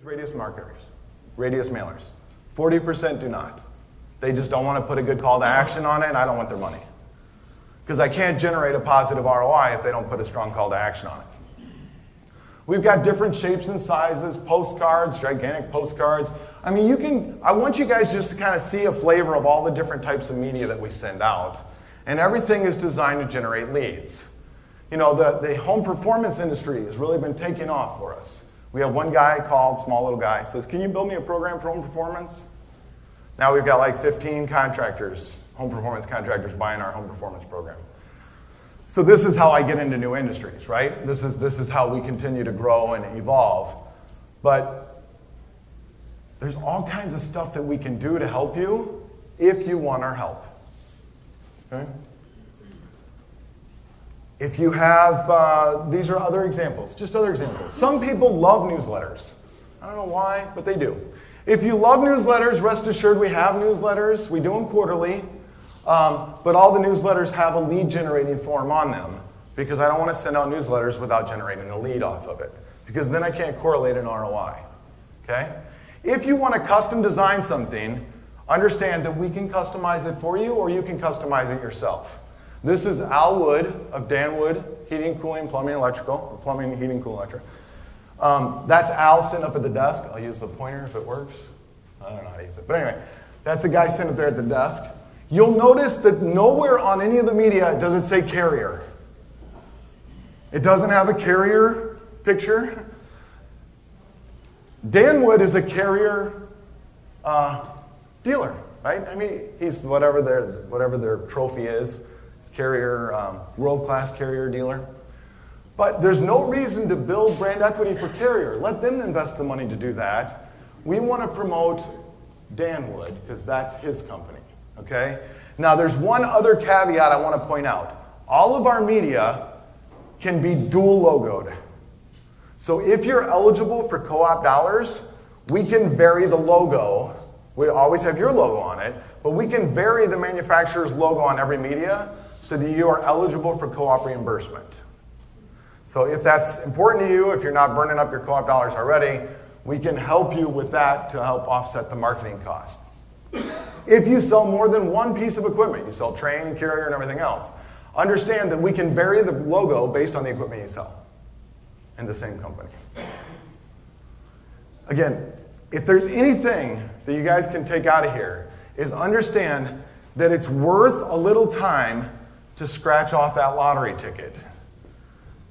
radius marketers, radius mailers. 40% do not. They just don't want to put a good call to action on it, and I don't want their money. Because I can't generate a positive ROI if they don't put a strong call to action on it. We've got different shapes and sizes, postcards, gigantic postcards. I mean, I want you guys just to kind of see a flavor of all the different types of media that we send out. And everything is designed to generate leads. You know, the home performance industry has really been taking off for us. We have one guy called, small little guy, says, can you build me a program for home performance? Now we've got like 15 contractors, home performance contractors buying our home performance program. So this is how I get into new industries, right? This is how we continue to grow and evolve. But there's all kinds of stuff that we can do to help you if you want our help. Okay? If you have, these are other examples, just other examples. Some people love newsletters. I don't know why, but they do. If you love newsletters, rest assured we have newsletters. We do them quarterly. But all the newsletters have a lead generating form on them because I don't want to send out newsletters without generating a lead off of it because then I can't correlate an ROI. Okay? If you want to custom design something, understand that we can customize it for you or you can customize it yourself. This is Al Wood of Dan Wood, Heating, Cooling, Plumbing, Electrical. Plumbing, Heating, Cooling, Electric. That's Al sitting up at the desk. I'll use the pointer if it works. I don't know how to use it. But anyway, that's the guy sitting up there at the desk. You'll notice that nowhere on any of the media does it say carrier. It doesn't have a carrier picture. Dan Wood is a carrier dealer, right? I mean, he's whatever their trophy is. It's carrier, world-class carrier dealer. But there's no reason to build brand equity for carrier. Let them invest the money to do that. We want to promote Dan Wood because that's his company. Okay? Now, there's one other caveat I want to point out. All of our media can be dual logoed. So if you're eligible for co-op dollars, we can vary the logo. We always have your logo on it, but we can vary the manufacturer's logo on every media so that you are eligible for co-op reimbursement. So if that's important to you, if you're not burning up your co-op dollars already, we can help you with that to help offset the marketing cost. If you sell more than one piece of equipment, you sell train, carrier, and everything else, understand that we can vary the logo based on the equipment you sell in the same company. Again, if there's anything that you guys can take out of here is understand that it's worth a little time to scratch off that lottery ticket.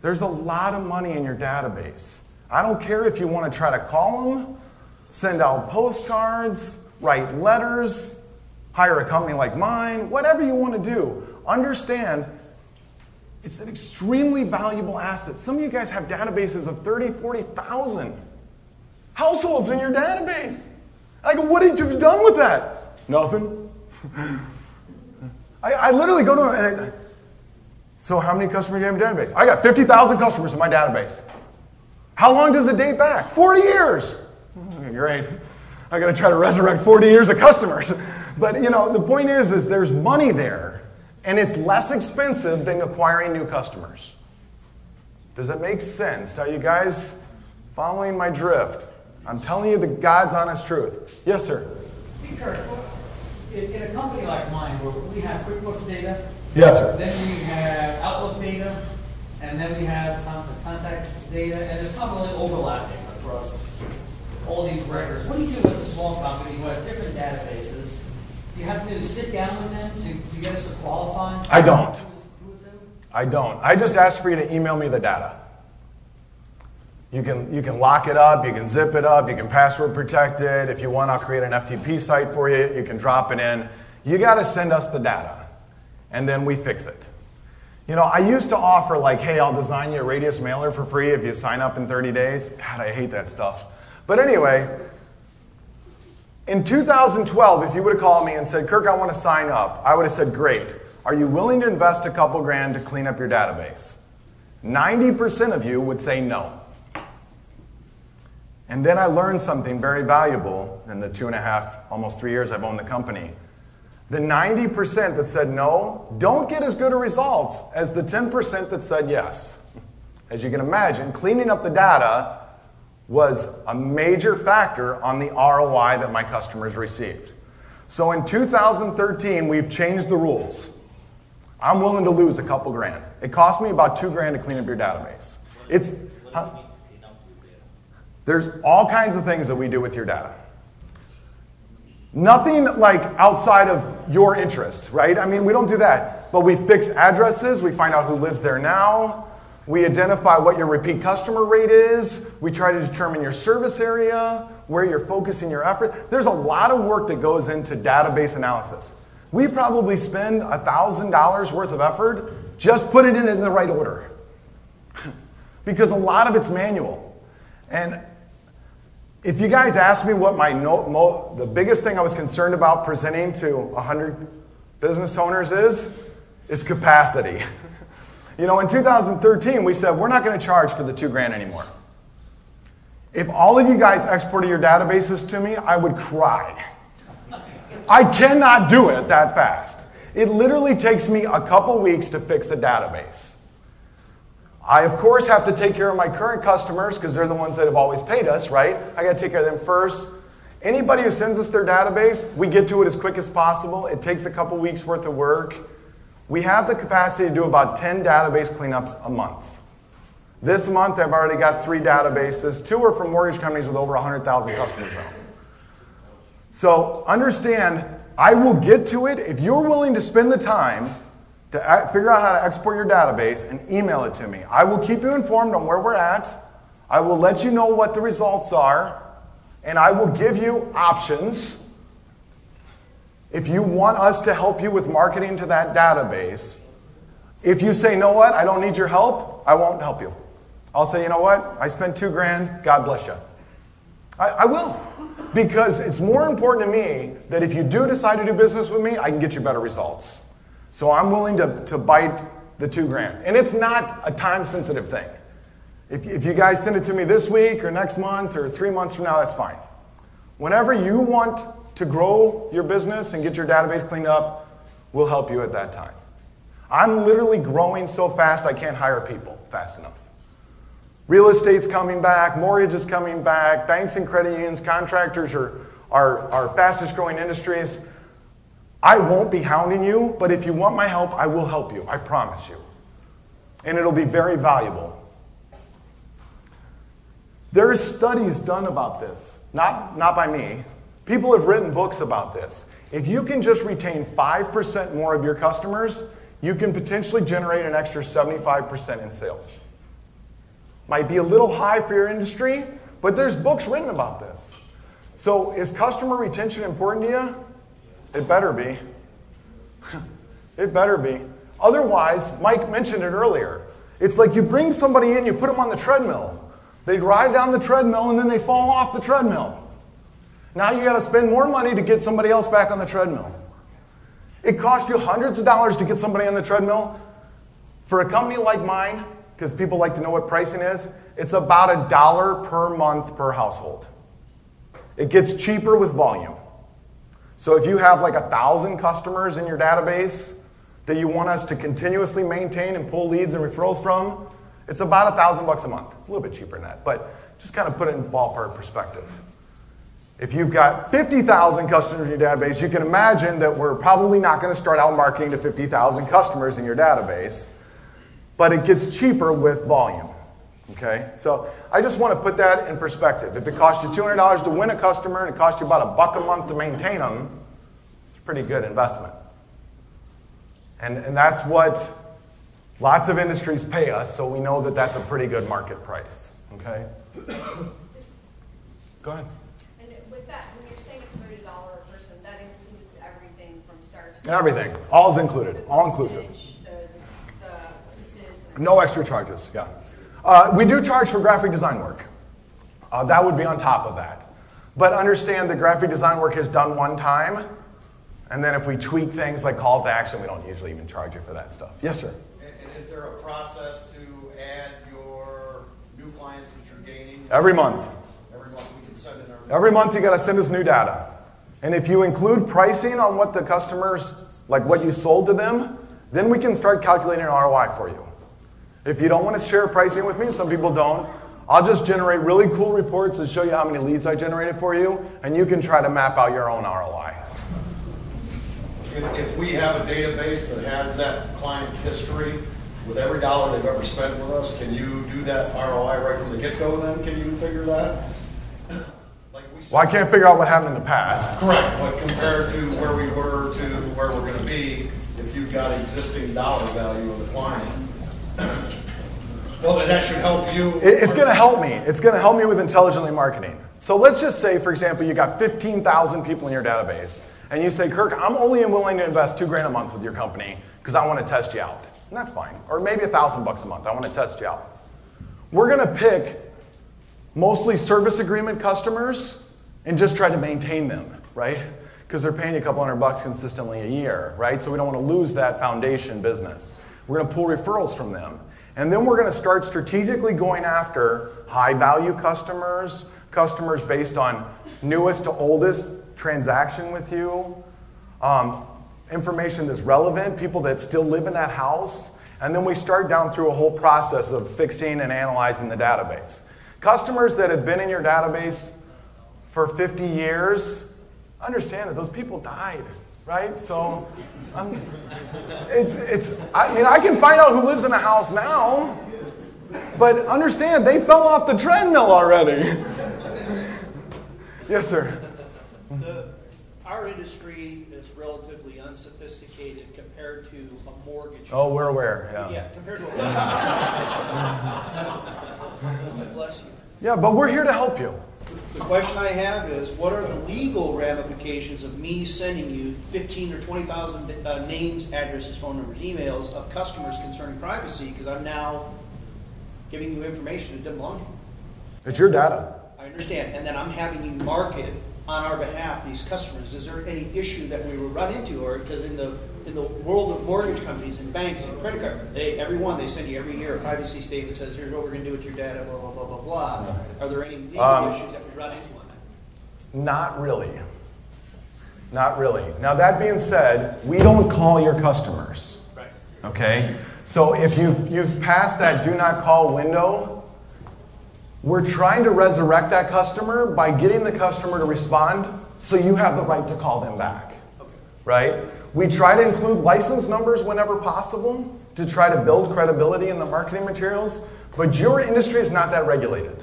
There's a lot of money in your database. I don't care if you want to try to call them, send out postcards, write letters, hire a company like mine, whatever you want to do. Understand it's an extremely valuable asset. Some of you guys have databases of 30, 40,000 households in your database. I go, what did you done with that? Nothing. I literally go to so how many customers do you have in your database? I got 50,000 customers in my database. How long does it date back? 40 years. Great. I got to try to resurrect 40 years of customers. But, you know, the point is there's money there, and it's less expensive than acquiring new customers. Does that make sense? Are you guys following my drift? I'm telling you the God's honest truth. Yes, sir? Hey, Kirk, in a company like mine where we have QuickBooks data, yes, sir. Then we have Outlook data, and then we have contact data, and there's probably overlapping across all these records. What do you do with a small company who has different databases? Do you have to sit down with them to get us to qualify? I don't. I don't. I just ask for you to email me the data. You can lock it up, you can zip it up, you can password protect it. If you want, I'll create an FTP site for you. You can drop it in. You got to send us the data, and then we fix it. You know, I used to offer like, hey, I'll design you a radius mailer for free if you sign up in 30 days. God, I hate that stuff. But anyway, in 2012, if you would have called me and said, Kirk, I want to sign up, I would have said, great. Are you willing to invest a couple grand to clean up your database? 90% of you would say no. And then I learned something very valuable in the 2.5, almost 3 years I've owned the company. The 90% that said no don't get as good a results as the 10% that said yes. As you can imagine, cleaning up the data was a major factor on the ROI that my customers received. So in 2013, we've changed the rules. I'm willing to lose a couple grand. It cost me about $2,000 to clean up your database. There's all kinds of things that we do with your data. Nothing like outside of your interest, right? I mean, we don't do that. But we fix addresses. We find out who lives there now. We identify what your repeat customer rate is. We try to determine your service area, where you're focusing your effort. There's a lot of work that goes into database analysis. We probably spend $1,000 worth of effort just put it in the right order. Because a lot of it's manual. And if you guys ask me what the biggest thing I was concerned about presenting to 100 business owners is capacity. You know, in 2013, we said, we're not going to charge for the $2,000 anymore. If all of you guys exported your databases to me, I would cry. I cannot do it that fast. It literally takes me a couple weeks to fix a database. I, of course, have to take care of my current customers because they're the ones that have always paid us, right? I got to take care of them first. Anybody who sends us their database, we get to it as quick as possible. It takes a couple weeks worth of work. We have the capacity to do about 10 database cleanups a month. This month, I've already got 3 databases. 2 are from mortgage companies with over 100,000 customers now. So understand, I will get to it. If you're willing to spend the time to figure out how to export your database and email it to me, I will keep you informed on where we're at. I will let you know what the results are. And I will give you options. If you want us to help you with marketing to that database, if you say, you know what, I don't need your help, I won't help you. I'll say, you know what, I spent $2,000, God bless you. I will. Because it's more important to me that if you do decide to do business with me, I can get you better results. So I'm willing to bite the $2,000. And it's not a time-sensitive thing. If you guys send it to me this week or next month or 3 months from now, that's fine. Whenever you want to grow your business and get your database cleaned up, we'll help you at that time. I'm literally growing so fast I can't hire people fast enough. Real estate's coming back, mortgage is coming back, banks and credit unions, contractors are our fastest growing industries. I won't be hounding you, but if you want my help, I will help you, I promise you. And it'll be very valuable. There are studies done about this, not by me. People have written books about this. If you can just retain 5% more of your customers, you can potentially generate an extra 75% in sales. Might be a little high for your industry, but there's books written about this. So is customer retention important to you? It better be. It better be. Otherwise, Mike mentioned it earlier. It's like you bring somebody in, you put them on the treadmill. They ride down the treadmill and then they fall off the treadmill. Now you got to spend more money to get somebody else back on the treadmill. It costs you hundreds of dollars to get somebody on the treadmill. For a company like mine, because people like to know what pricing is, it's about $1 per month per household. It gets cheaper with volume. So if you have like 1,000 customers in your database that you want us to continuously maintain and pull leads and referrals from, it's about $1,000 a month. It's a little bit cheaper than that, but just kind of put it in ballpark perspective. If you've got 50,000 customers in your database, you can imagine that we're probably not going to start out marketing to 50,000 customers in your database, but it gets cheaper with volume. Okay? So I just want to put that in perspective. If it costs you $200 to win a customer and it costs you about $1 a month to maintain them, it's a pretty good investment. And that's what lots of industries pay us, so we know that that's a pretty good market price. Okay? Go ahead. With that, when you're saying it's $30 a person, that includes everything from start to finish? Everything. All's included. All inclusive. The pieces. No extra charges, yeah. We do charge for graphic design work. That would be on top of that. But understand the graphic design work is done one time, and then if we tweak things like calls to action, we don't usually even charge you for that stuff. Yes, sir? And is there a process to add your new clients that you're gaining? Every month. Every month we can send in our... Every month you got to send us new data. And if you include pricing on what the customers, like what you sold to them, then we can start calculating an ROI for you. If you don't want to share pricing with me, some people don't, I'll just generate really cool reports that show you how many leads I generated for you, and you can try to map out your own ROI. If we have a database that has that client history with every dollar they've ever spent with us, can you do that ROI right from the get-go then? Can you figure that? Well, I can't figure out what happened in the past. Correct, but compared to where we were to where we're going to be, if you've got existing dollar value of the client, well, that should help you. It's going to help me. It's going to help me with intelligently marketing. So let's just say, for example, you got 15,000 people in your database, and you say, Kirk, I'm only willing to invest $2,000 a month with your company because I want to test you out. And that's fine. Or maybe $1,000 a month. I want to test you out. We're going to pick mostly service agreement customers and just try to maintain them, right? Because they're paying you a couple $100 consistently a year, right? So we don't want to lose that foundation business. We're going to pull referrals from them. And then we're going to start strategically going after high-value customers, customers based on newest to oldest transaction with you, information that's relevant, people that still live in that house. And then we start down through a whole process of fixing and analyzing the database. Customers that have been in your database for 50 years, understand that those people died, right? So, I mean, I can find out who lives in a house now, but understand they fell off the treadmill already. Yes, sir. Our industry is relatively unsophisticated compared to a mortgage. Oh, we're aware, yeah. Yeah, compared to a mortgage. Bless you. Yeah, but we're here to help you. The question I have is, what are the legal ramifications of me sending you 15 or 20,000 names, addresses, phone numbers, emails of customers concerning privacy, because I'm now giving you information that doesn't belong to you? It's your data. I understand. And then I'm having you market on our behalf these customers. Is there any issue that we will run into? Or because in the world of mortgage companies and banks and credit card, they send you every year a privacy statement that says, here's what we're going to do with your data, blah, blah, blah, blah, blah. Are there any legal issues that we run into on that? Not really. Not really. Now, that being said, we don't call your customers. Right. Okay? So if you've passed that do not call window, we're trying to resurrect that customer by getting the customer to respond so you have the right to call them back. Okay. Right? We try to include license numbers whenever possible to try to build credibility in the marketing materials, but your industry is not that regulated.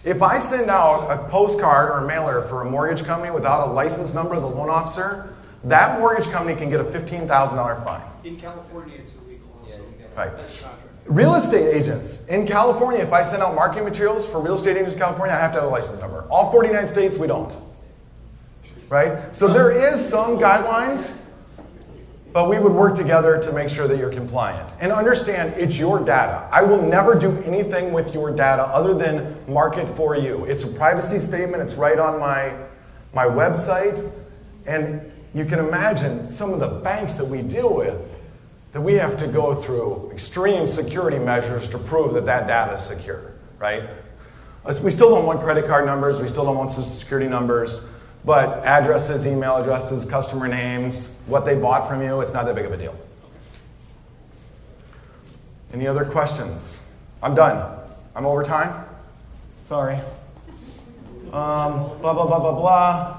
If I send out a postcard or a mailer for a mortgage company without a license number of the loan officer, that mortgage company can get a $15,000 fine. In California, it's illegal also. Right. That's a contract. Real estate agents. In California, if I send out marketing materials for real estate agents in California, I have to have a license number. All 49 states, we don't. Right? So there is some guidelines, but we would work together to make sure that you're compliant. And understand, it's your data. I will never do anything with your data other than market for you. It's a privacy statement. It's right on my website. And you can imagine some of the banks that we deal with, that we have to go through extreme security measures to prove that that data is secure, right? We still don't want credit card numbers. We still don't want social security numbers. But addresses, email addresses, customer names, what they bought from you, it's not that big of a deal. Any other questions? I'm done. I'm over time? Sorry. Blah, blah, blah, blah, blah.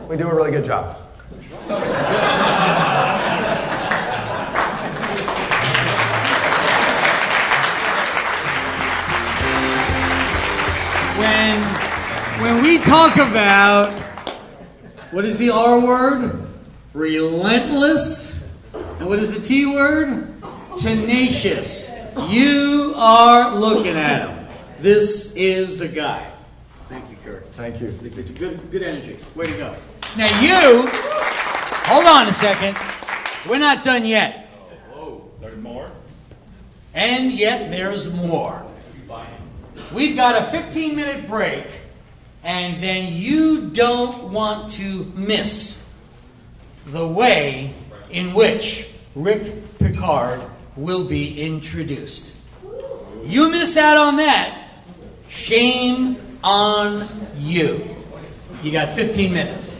We do a really good job. When we talk about, what is the R word? Relentless. And what is the T word? Tenacious. You are looking at him. This is the guy. Thank you, Kirk. Thank you. Good energy. Way to go. Now you, hold on a second. We're not done yet. Whoa, there's more? And yet there's more. We've got a 15-minute break, and then you don't want to miss the way in which Rick Picard will be introduced. You miss out on that, shame on you. You got 15 minutes.